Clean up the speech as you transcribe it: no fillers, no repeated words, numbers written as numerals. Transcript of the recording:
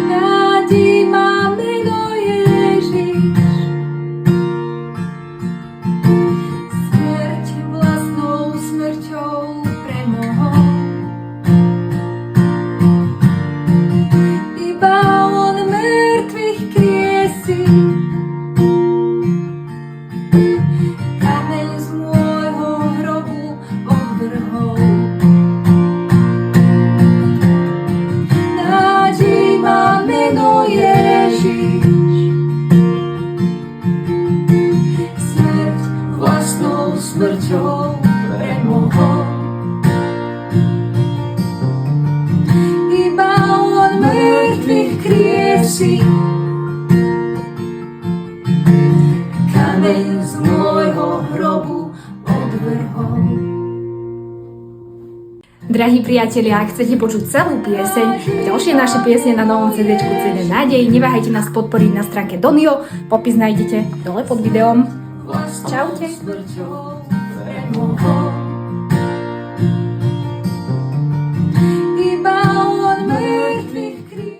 Nádej má meno Ježiš, smrť vlastnou smrťou premohol. Iba on mŕtvych kriesí, kameň z môjho hrobu odvrhol. Nádej má meno Ježiš, smrť vlastnou smrťou premohol. Iba on mŕtvych kriesí, kameň z môjho hrobu odvrhol. Drahí priatelia, ak chcete počuť celú pieseň a ďalšie naše piesne na novom CD-čku CD Nádej, neváhajte nás podporiť na stránke Donio, popis nájdete dole pod videom. Čaute. Smrťou premohol.